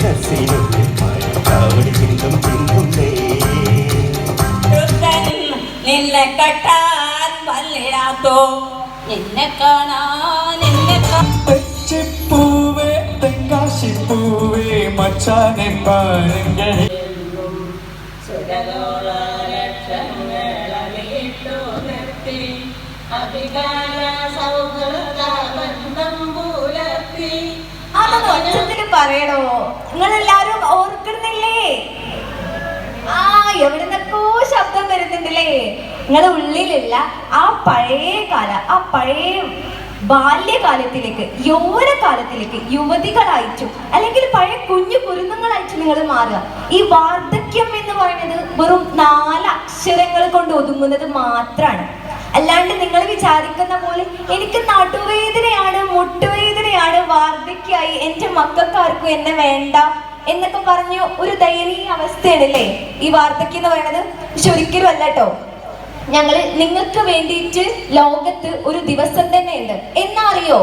മനസ്സിനുള്ളിൽ മഴക്കാവടി ചിന്തും ചിന്തുന്നേ നിന്നെ കെട്ടാൻ വല്ലിടാത്തോ നിന്നെ കാണാൻ പൂവേ തെങ്കാശിപ്പൂവേ മച്ചാനെ പാരുങ്കളി അതൊന്ന് ഒച്ചത്തിൽ പറയണോ? നിങ്ങളെല്ലാരും ഓർക്കുന്നില്ലേ? ആ എവിടുന്നൊക്കെ ശബ്ദം വരുന്നുണ്ടല്ലേ? നിങ്ങളുടെ ഉള്ളിലുള്ള ആ പഴയ ബാല്യകാലത്തിലേക്ക്, യൗവനകാലത്തിലേക്ക് യുവതികളായിട്ടും അല്ലെങ്കിൽ പഴയ കുഞ്ഞു കുരുന്നുങ്ങളായിട്ടും നിങ്ങൾ മാറുക. ഈ വാർദ്ധക്യം എന്ന് പറയുന്നത് വെറും 4 അക്ഷരങ്ങൾ കൊണ്ട് ഒതുങ്ങുന്നത് മാത്രമാണ്. അല്ലാണ്ട് നിങ്ങൾ വിചാരിക്കുന്ന പോലെ എനിക്ക് നടുവേദനയാണ്, മുട്ടുവേദനയാണ്, വാർദ്ധക്യമായി, എൻ്റെ മക്കൾക്കാർക്കും എന്നെ വേണ്ട എന്നൊക്കെ പറഞ്ഞു ഒരു ദയനീയ അവസ്ഥയാണല്ലേ ഈ വാർദ്ധക്യം എന്ന് പറയുന്നത്. പക്ഷെ ഒരിക്കലും അല്ല കേട്ടോ. നിങ്ങൾക്ക് വേണ്ടിയിട്ട് ലോകത്ത് ഒരു ദിവസം തന്നെ ഉണ്ട്. എന്നാ അറിയോ?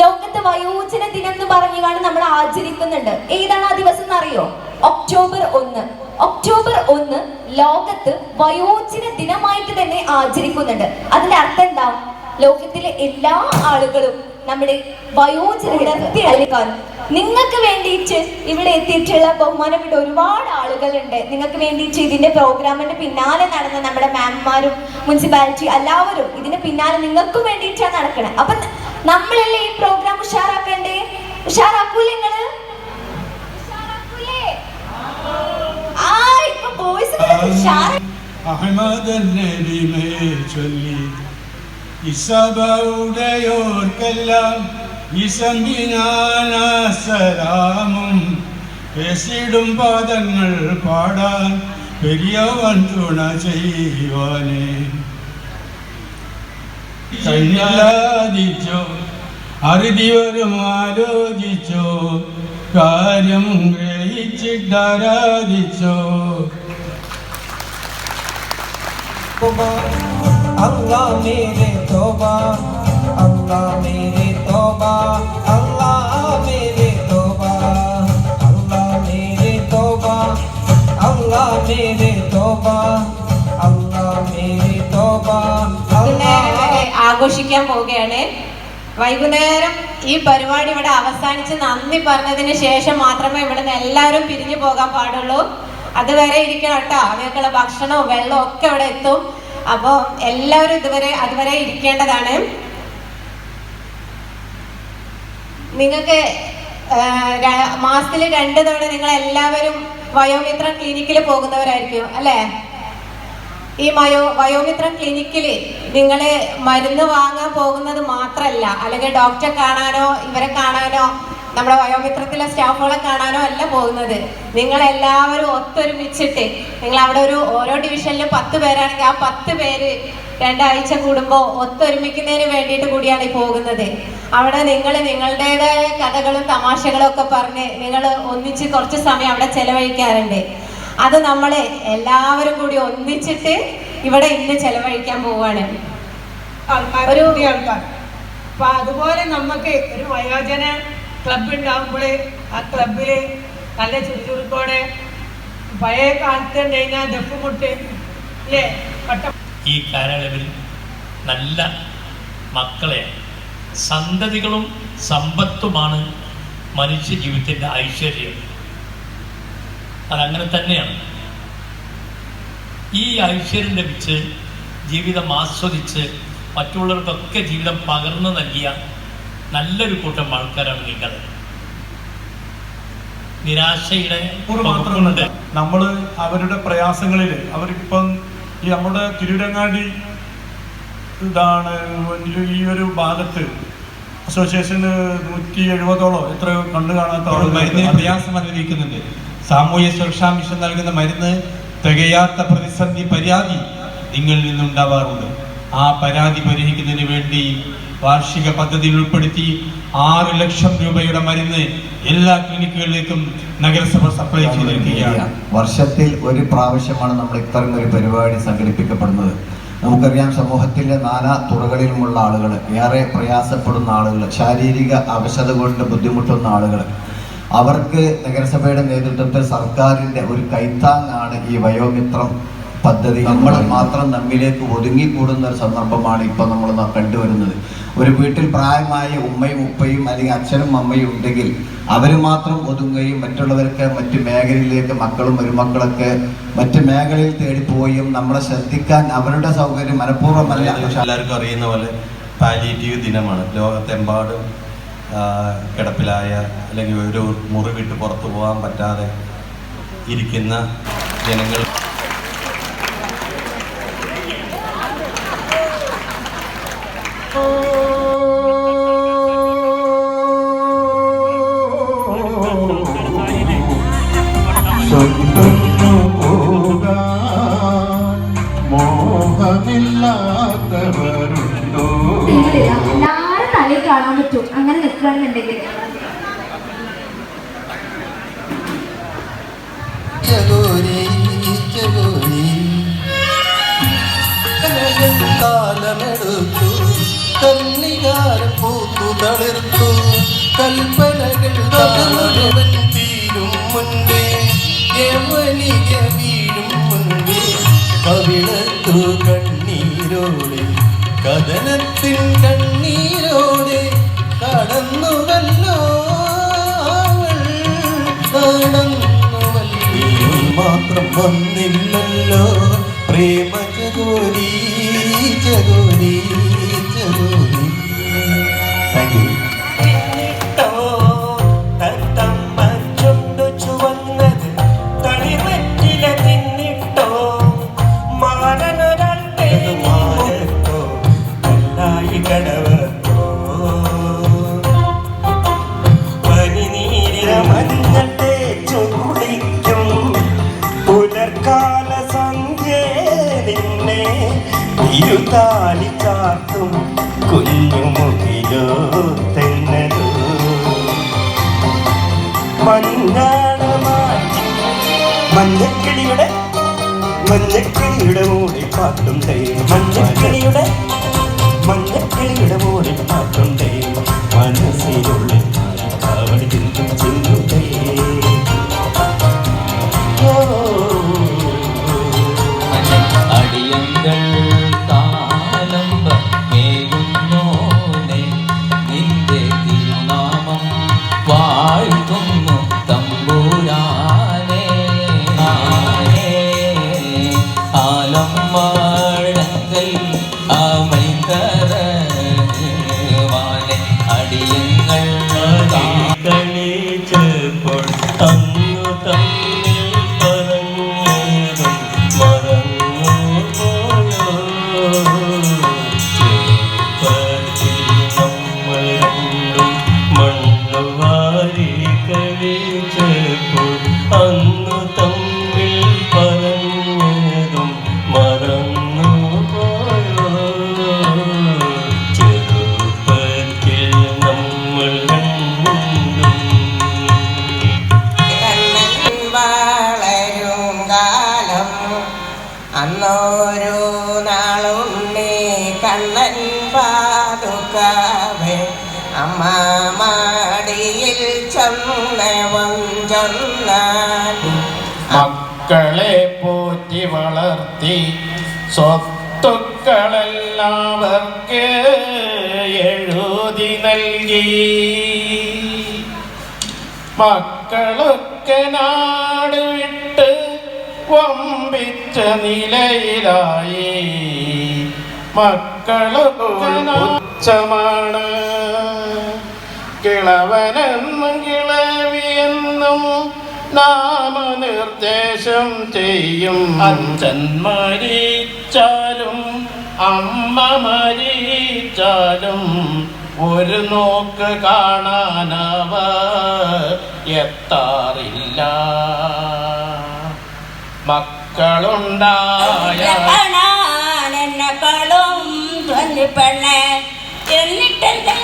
ലോകത്ത് വയോജന ദിനം എന്ന് പറഞ്ഞുകൊണ്ട് നമ്മൾ ആചരിക്കുന്നുണ്ട്. ഏതാണ് ആ ദിവസം എന്നറിയോ? ഒക്ടോബർ 1. ഒക്ടോബർ 1 ലോകത്ത് വയോജന ദിനമായിട്ട് തന്നെ ആചരിക്കുന്നുണ്ട്. അതിന്റെ അർത്ഥം എന്താ? ലോകത്തിലെ എല്ലാ ആളുകളും നമ്മുടെ വയോജനക്കാരും നിങ്ങൾക്ക് വേണ്ടിയിട്ട് ഇവിടെ എത്തിയിട്ടുള്ള ബഹുമാനപ്പെട്ട ഒരുപാട് ആളുകളുണ്ട്. നിങ്ങൾക്ക് വേണ്ടിയിട്ട് ഇതിന്റെ പ്രോഗ്രാമിന്റെ പിന്നാലെ നടന്ന നമ്മുടെ മാംമാരും മുനിസിപ്പാലിറ്റി എല്ലാവരും ഇതിന്റെ പിന്നാലെ നിങ്ങൾക്ക് വേണ്ടിയിട്ടാണ് നടക്കണത്. അപ്പൊ നമ്മളല്ലേ ഈ പ്രോഗ്രാം ഉഷാറാക്കണ്ടേ? ഉഷാറാക്കൂലേ നിങ്ങള്? ആ ഇപ്പൊ ബോയ്സ് ഇസബയുടെയോർക്കെല്ലാം ഇസംബിനാസലാമും പേസിടും പാദങ്ങൾ പാടാൻ പെരിയവൻ തുണ ചെയ്യുവാനേ കല്ലാദിച്ചോ അറുതിവരും ആലോചിച്ചോ കാര്യം ഗ്രഹിച്ചിട്ടാരാധിച്ചോ अल्लाह मेरे तौबा अल्लाह मेरे तौबा अल्लाह मेरे तौबा अल्लाह मेरे तौबा अल्लाह मेरे तौबा अल्लाह मेरे तौबा ആഘോഷിക്കാൻ പോവുകയാണ്. വൈകുന്നേരം ഈ പരിപാടി ഇവിടെ അവസാനിച്ച് നന്ദി പറഞ്ഞതിന് ശേഷം മാത്രമേ ഇവിടുന്ന് എല്ലാവരും പിരിഞ്ഞു പോകാൻ പാടുള്ളൂ. അതുവരെ ഇരിക്കണം കേട്ടോ. അവയ്ക്കുള്ള ഭക്ഷണവും വെള്ളവും ഒക്കെ ഇവിടെ എത്തും. അപ്പോൾ എല്ലാവരും അതുവരെ ഇരിക്കേണ്ടതാണ്. നിങ്ങൾക്ക് മാസത്തിൽ 2 തവണ നിങ്ങൾ എല്ലാവരും വയോമിത്ര ക്ലിനിക്കിൽ പോകുന്നവരായിരിക്കും അല്ലേ? ഈ വയോമിത്ര ക്ലിനിക്കിൽ നിങ്ങൾ മരുന്ന് വാങ്ങാൻ പോകുന്നത് മാത്രമല്ല, അല്ലെങ്കിൽ ഡോക്ടറെ കാണാനോ ഇവരെ കാണാനോ നമ്മുടെ വയോമിത്രത്തിലെ സ്റ്റാഫുകളെ കാണാനോ അല്ല പോകുന്നത്. നിങ്ങളെല്ലാവരും ഒത്തൊരുമിച്ചിട്ട് നിങ്ങൾ അവിടെ ഓരോ ഡിവിഷനിൽ 10 പേരാണെങ്കിൽ ആ 10 പേര് 2 ആഴ്ച കൂടുമ്പോൾ ഒത്തൊരുമിക്കുന്നതിന് വേണ്ടിയിട്ട് കൂടിയാണ് ഈ പോകുന്നത്. അവിടെ നിങ്ങൾ നിങ്ങളുടേതായ കഥകളും തമാശകളും ഒക്കെ പറഞ്ഞ് നിങ്ങൾ ഒന്നിച്ച് കുറച്ച് സമയം അവിടെ ചെലവഴിക്കാറുണ്ട്. അത് നമ്മൾ എല്ലാവരും കൂടി ഒന്നിച്ചിട്ട് ഇവിടെ ഇന്ന് ചെലവഴിക്കാൻ പോവാണ്. ഒരു ആൾക്കാർ അപ്പൊ അതുപോലെ നമുക്ക് ഒരു വയോജന ക്ലബ് ഉണ്ടാകുമ്പോൾ ആ ക്ലബിൽ നല്ല ചുറുചുറുക്കോടെ പഴയ കാലത്ത് കഴിഞ്ഞാൽ ദഫുമുട്ട് അല്ലേ ഈ കാലയളവിൽ നല്ല മക്കളെ സന്തതികളും സമ്പത്തുമാണ് മനുഷ്യ ജീവിതത്തിൻ്റെ ഐശ്വര്യം. അതങ്ങനെ തന്നെയാണ്. ഈ ഐശ്വര്യം ലഭിച്ച് ജീവിതം ആസ്വദിച്ച് മറ്റുള്ളവർക്കൊക്കെ ജീവിതം പകർന്നു നൽകിയ നല്ലൊരു കൂട്ടം ആൾക്കാരാണ് നിങ്ങൾ. നിരാശയുടെ മാത്രമല്ല, നമ്മൾ അവരുടെ പ്രയാസങ്ങളിൽ അവർക്കിപ്പം ഈ നമ്മുടെ തിരൂരങ്ങാടി ഇതാണ് ഈ ഒരു ഭാഗത്ത് അസോസിയേഷന് 170ഓളം എത്രയോ കണ്ടു കാണാത്ത മരുന്നിന് പ്രയാസം അനുഭവിക്കുന്നുണ്ട്. സാമൂഹ്യ സുരക്ഷാ മിഷൻ നൽകുന്ന മരുന്ന് തികയാത്ത പ്രതിസന്ധി പരാതി നിങ്ങളിൽ നിന്നുണ്ടാവാറുണ്ട്. ആ പരാതി പരിഹരിക്കുന്നതിന് വേണ്ടി വാർഷിക പദ്ധതിയിൽ ഉൾപ്പെടുത്തി 6 ലക്ഷം രൂപയുടെ മരുന്ന് എല്ലാ ക്ലിനിക്കുകളിലേക്കും നഗരസഭ സപ്ലൈ ചെയ്തിരിക്കുകയാണ്. വർഷത്തിൽ ഒരു പ്രാവശ്യമാണ് നമ്മൾ ഇത്തരം ഒരു പരിപാടി സംഘടിപ്പിക്കപ്പെടുന്നത്. നമുക്കറിയാം, സമൂഹത്തിൻ്റെ നാനാ തുറകളിലുമുള്ള ആളുകൾ, ഏറെ പ്രയാസപ്പെടുന്ന ആളുകൾ, ശാരീരിക അവശത കൊണ്ട് ബുദ്ധിമുട്ടുന്ന ആളുകൾ, അവർക്ക് നഗരസഭയുടെ നേതൃത്വത്തിൽ സർക്കാരിൻ്റെ ഒരു കൈത്താങ്ങാണ് ഈ വയോമിത്രം പദ്ധതി. നമ്മൾ മാത്രം നമ്മിലേക്ക് ഒതുങ്ങിക്കൂടുന്ന ഒരു സന്ദർഭമാണ് ഇപ്പോൾ നമ്മൾ കണ്ടുവരുന്നത്. ഒരു വീട്ടിൽ പ്രായമായ ഉമ്മയും ഉപ്പയും അല്ലെങ്കിൽ അച്ഛനും അമ്മയും ഉണ്ടെങ്കിൽ അവർ മാത്രം ഒതുങ്ങുകയും മറ്റുള്ളവർക്ക് മറ്റു മേഖലയിലേക്ക് മക്കളും മരുമക്കളൊക്കെ മറ്റു മേഖലയിൽ തേടിപ്പോവുകയും നമ്മളെ ശ്രദ്ധിക്കാൻ അവരുടെ സൗകര്യം മനഃപൂർവ്വമല്ല. എല്ലാവർക്കും അറിയുന്ന പോലെ പാലിയേറ്റീവ് ദിനമാണ്. ലോകത്തെമ്പാടും കിടപ്പിലായ അല്ലെങ്കിൽ ഒരു മുറി വിട്ട് പുറത്തു പോകാൻ പറ്റാതെ ഇരിക്കുന്ന ജനങ്ങൾ എല്ലാരും തലയിൽ കാണാൻ പറ്റും അങ്ങനെ നിൽക്കുകയാണെന്നുണ്ടെങ്കിൽ. കാലമെടുത്തു കന്നികാരം പൂത്തു തളിർത്തു കൽപ്പനകൾ തീരും മുൻപേ യവനിക വീഴും മുൻപേ കവിളത്തു കണ്ണീരോടെ കഥനത്തിൻ കണ്ണീരോടെ കടന്നുവല്ലോ അവൾ കടന്നുവല്ലോ മാത്രം വന്നില്ലല്ലോ പ്രേമ ചകോരി ചകോരി ചകോരി. Thank you. ചുവന്നത് തളിർവെറ്റില തിന്നിട്ടോ മാറനൊരാളുടെ മാറത്തോ എല്ലായി കടവത്തോ പനിനീരില മഞ്ഞൾ തേച്ചു കുളിക്കും പുലർക്കാല സന്ധ്യ നിന്നെ ഇരുതാലി ചാർത്തും കുഞ്ഞുമുഖിലോ തെന്നലോ മഞ്ഞക്കിളിയുടെ മൂടി പാട്ടും മഞ്ഞക്കിളിയുടെ മൂടി പാട്ടും മനസ്സിനുള്ളിൽ കാവടി ചിന്തും ചിന്തുതേ. അടിയങ്ങൾ താലമ്പ മേയുന്നോനെ നിന്റെ തിരുനാമം വാഴ്ത്തുന്നു തമ്പുരാനെ. ആലം വാഴക്കൽ അമൈതരവാനെ അടിയങ്ങൾ കളിച്ചപ്പോൾ അന്നു തമ്മിൽ പറഞ്ഞതും മറന്നു പോയോ. ചെറുപ്പത്തിൽ നമ്മൾ രണ്ടും മണ്ണുവാരി കളിച്ചപ്പോൾ അന്നു തമ്മിൽ പറഞ്ഞതും മറന്നു പോയോ. ചെറുപ്പത്തിൽ നമ്മൾ രണ്ടും വളരും കാലം അന്നോരു നാളുണ്ണി കണ്ണൻ പാതുക്കാവേ അമ്മ മാടിയിൽ ചൊന്നവൻ ചൊന്നാൻ. മക്കളെ പോറ്റി വളർത്തി സ്വത്തുക്കളെല്ലാവർക്ക് എഴുതി നൽകി. മക്കളൊക്കെ നാട് വിട്ട് വമ്പിച്ച നിലയിലായി. മക്കളൊക്കെ നാച്ചമാണ് കിളവനെന്നും കിളവിയെന്നും നാമനിർദ്ദേശം ചെയ്യും. അച്ഛൻ മരിച്ചാലും അമ്മ മരിച്ചാലും ഒരു നോക്ക് കാണാനവ എത്താറില്ല. മക്കളുണ്ടായ എന്നെക്കാളും പെണ്ണെ എന്നിട്ടെന്തേ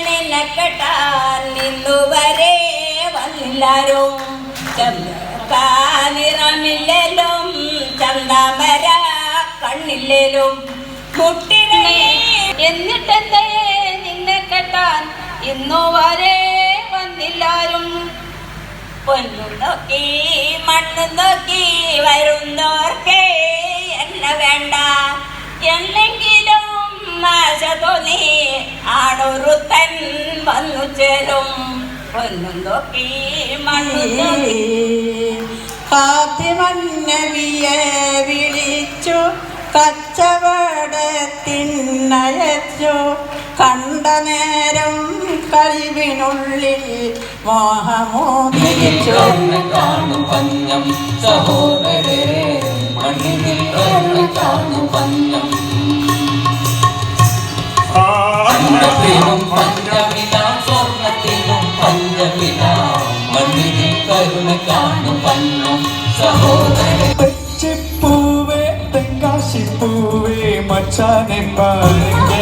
നിന്നെ കെട്ടാൻ നിന്നുവരെ വന്നില്ലാരും. നിറമില്ലേലും ചന്താമര കണ്ണില്ലേലും മുട്ടിനെ എന്നിട്ടെന്തേ നിന്നെ കെട്ടാൻ ഇന്നു വരെ വന്നില്ലാരും. പൊന്നും നോക്കി മണ്ണും നോക്കി വരുന്നോർക്കേ എന്നെ വേണ്ട എന്നെങ്കിലും ആശ തോന്നി ആണൊരുത്തൻ വന്നു ചേരും പൊന്നും നോക്കി മണ്ണും നോക്കി ഫാത്തിമന്നബിയെ വിളിച്ചു കച്ചവടത്തിനയച്ചു കണ്ട നേരം കൽവിനുള്ളിൽ മോഹമോദിച്ചു കാണും പഞ്ഞം സഹോദരേ മണ്ണിൽ കാണും പഞ്ഞം അന്നത്തിനും പഞ്ചമില സ്വർണത്തിനും പഞ്ചമില മണ്ണിൽ കരുണ കാണും പഞ്ഞം സഹോദരേ പൂവേ തെങ്കാശിപ്പൂവേ മച്ചാനെ പാലിക്ക